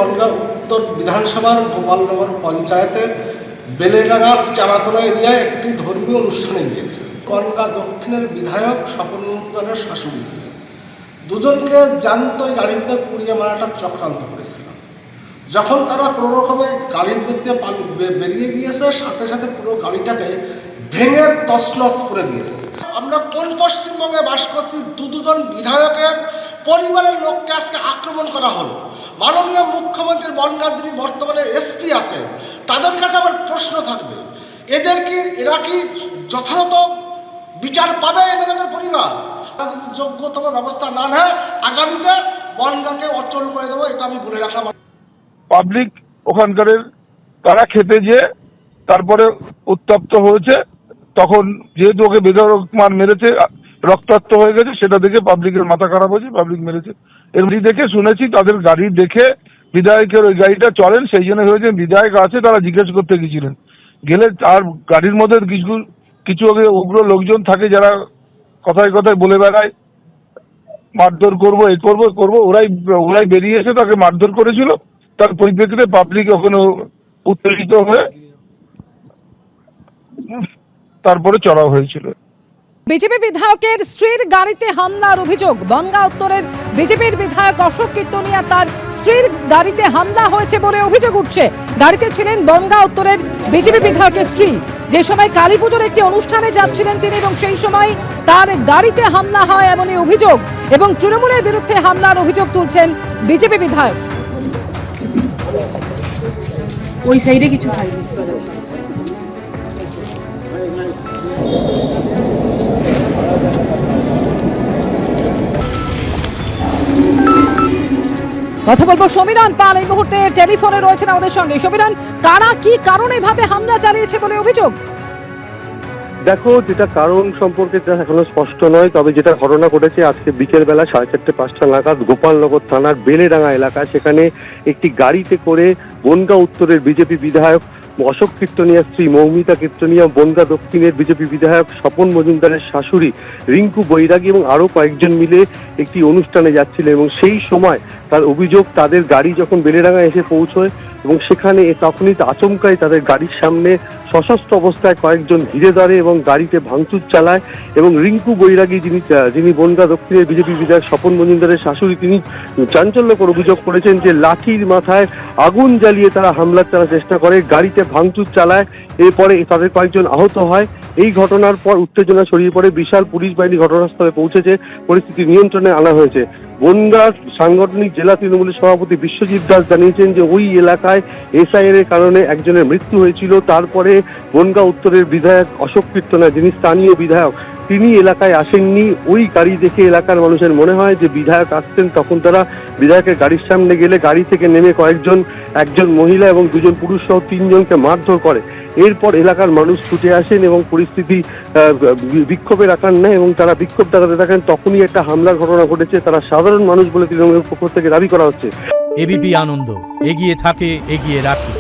বনগাঁ উত্তর বিধানসভার গোপালনগর পঞ্চায়েতের বেলেডাঙ্গার চারাতলা এরিয়ায় একটি ধর্মীয় অনুষ্ঠানে গিয়েছিল। বনগাঁ দক্ষিণের বিধায়ক স্বপন মজুমদারের শাশুড়ি ছিলেন। দুজনকে জ্যান্তই গাড়ির ভিতরে পুড়িয়ে মারাটা চক্রান্ত করেছিল। যখন তারা কোনো রকমে গাড়ির মধ্যে বেরিয়ে গিয়েছে, সাথে সাথে পুরো গাড়িটাকে ভেঙে তছনছ করে দিয়েছে। আমরা কোন পশ্চিমবঙ্গে বাস করছি? দুজন বিধায়কের পরিবারের লোককে আজকে আক্রমণ করা হলো। মাননীয় মুখ্যমন্ত্রীর বনগাঁ যিনি বর্তমানে এসপি আছেন, তাদের কাছে আমার প্রশ্ন থাকবে, এরা কি যথাযথ বিচার পাবে? এমএলএদের পরিবার যদি যোগ্যতম ব্যবস্থা না নেয়, আগামীতে বনগাঁকে অচল করে দেবো, এটা আমি বলে রাখলাম। পাবলিক ওখানকারের তারা খেতে যেয়ে তারপরে উত্তপ্ত হয়েছে, তখন যেহেতু ওকে বেধড়ক মার মেরেছে, রক্তাক্ত হয়ে গেছে, সেটা দেখে পাবলিকের মাথা খারাপ হয়েছে, পাবলিক মেরেছে। এমনি দেখে শুনেছি তাদের গাড়ি দেখে বিধায়কের ওই গাড়িটা চলেন, সেই জন্য হয়েছে বিধায়ক আছে, তারা জিজ্ঞেস করতে গেছিলেন। গেলে আর গাড়ির মধ্যে কিছু উগ্র লোকজন থাকে যারা কথায় কথায় বলে বেড়ায় মারধর করবো, এ করবো করবো, ওরাই বেরিয়ে এসে তাকে মারধর করেছিল। তার পরিপ্রেক্ষিতে পাবলিক ওখানে উত্তেজিত হয়ে তারপরে চড়াও হয়েছিল। বিজেপি বিধায়কের স্ত্রীর গাড়িতে হামলার অভিযোগ। বনগাঁ উত্তরের বিজেপির বিধায়ক অশোক কীর্তনিয়া, তার স্ত্রীর গাড়িতে হামলা হয়েছে বলে অভিযোগ উঠছে। গাড়িতে ছিলেন বনগাঁ উত্তরের বিজেপি বিধায়কের স্ত্রী। যে সময় কালী পুজোর একটি অনুষ্ঠানে যাচ্ছিলেন তিনি, এবং সেই সময় তার গাড়িতে হামলা হয় এমনই অভিযোগ, এবং তৃণমূলের বিরুদ্ধে হামলার অভিযোগ তুলছেন বিজেপি বিধায়ক। ওই সাইডে কিছু খাইনি। কথা বলবো সমীরণ পাল, এই মুহূর্তে টেলিফোনে রয়েছেন আমাদের সঙ্গে। সমীরণ, কারা কি কারণে ভাবে হামলা চালিয়েছে বলে অভিযোগ? দেখো, যেটা কারণ সম্পর্কে এখনো স্পষ্ট নয়, তবে যেটা ঘটনা ঘটেছে আজকে বিকেল বেলা 4:30-5টা নাগাদ গোপালনগর থানার বেলেডাঙ্গা এলাকা, সেখানে একটি গাড়িতে করে বনগাঁ উত্তরের বিজেপি বিধায়ক অশোক কীর্তনিয়ার স্ত্রী মৌমিতা কীর্তনিয়া, বনগাঁ দক্ষিণের বিজেপি বিধায়ক স্বপন মজুমদারের শাশুড়ি রিঙ্কু বৈরাগী এবং আরো কয়েকজন মিলে একটি অনুষ্ঠানে যাচ্ছিলেন। এবং সেই সময় তার অভিযোগ, তাদের গাড়ি যখন বেলেডাঙ্গা এসে পৌঁছয় এবং সেখানে তখনই আচমকাই তাদের গাড়ির সামনে সশস্ত্র অবস্থায় কয়েকজন ঘিরে ধরে এবং গাড়িতে ভাঙচুর চালায়। এবং রিঙ্কু বৈরাগী, যিনি বনগাঁ দক্ষিণের বিজেপি বিধায়ক স্বপন মজুমদারের শাশুড়ি, তিনি চাঞ্চল্যকর অভিযোগ করেছেন যে লাঠির মাথায় আগুন জ্বালিয়ে তারা হামলা চালানোর চেষ্টা করে, গাড়িতে ভাঙচুর চালায়। এরপরে তাদের কয়েকজন আহত হয়। এই ঘটনার পর উত্তেজনা ছড়িয়ে পড়ে, বিশাল পুলিশ বাহিনী ঘটনাস্থলে পৌঁছেছে, পরিস্থিতি নিয়ন্ত্রণে আনা হয়েছে। বনগাঁ সাংগঠনিক জেলা তৃণমূলের সভাপতি বিশ্বজিৎ দাস জানিয়েছেন যে ওই এলাকায় এসআইআর এর কারণে একজনের মৃত্যু হয়েছিল। তারপরে বনগাঁ উত্তরের বিধায়ক অশোক কীর্তনিয়া, যিনি স্থানীয় বিধায়ক, তিনি এলাকায় আসেননি। ওই গাড়ি দেখে এলাকার মানুষের মনে হয় যে বিধায়ক আসছেন, তখন তারা বিধায়কের গাড়ির সামনে গেলে গাড়ি থেকে নেমে একজন মহিলা এবং দুজন পুরুষ সহ 3 জনকে মারধর করে। এরপর এলাকার মানুষ ছুটে আসেন এবং পরিস্থিতি বিক্ষোভের আকার নেয় এবং তারা বিক্ষোভ দেখাতে থাকেন। তখনই একটা হামলার ঘটনা ঘটেছে। তারা সাধারণ মানুষ বলে তৃণমূলের পক্ষ থেকে দাবি করা হচ্ছে। এবিপি আনন্দ, এগিয়ে থাকে, এগিয়ে রাখে।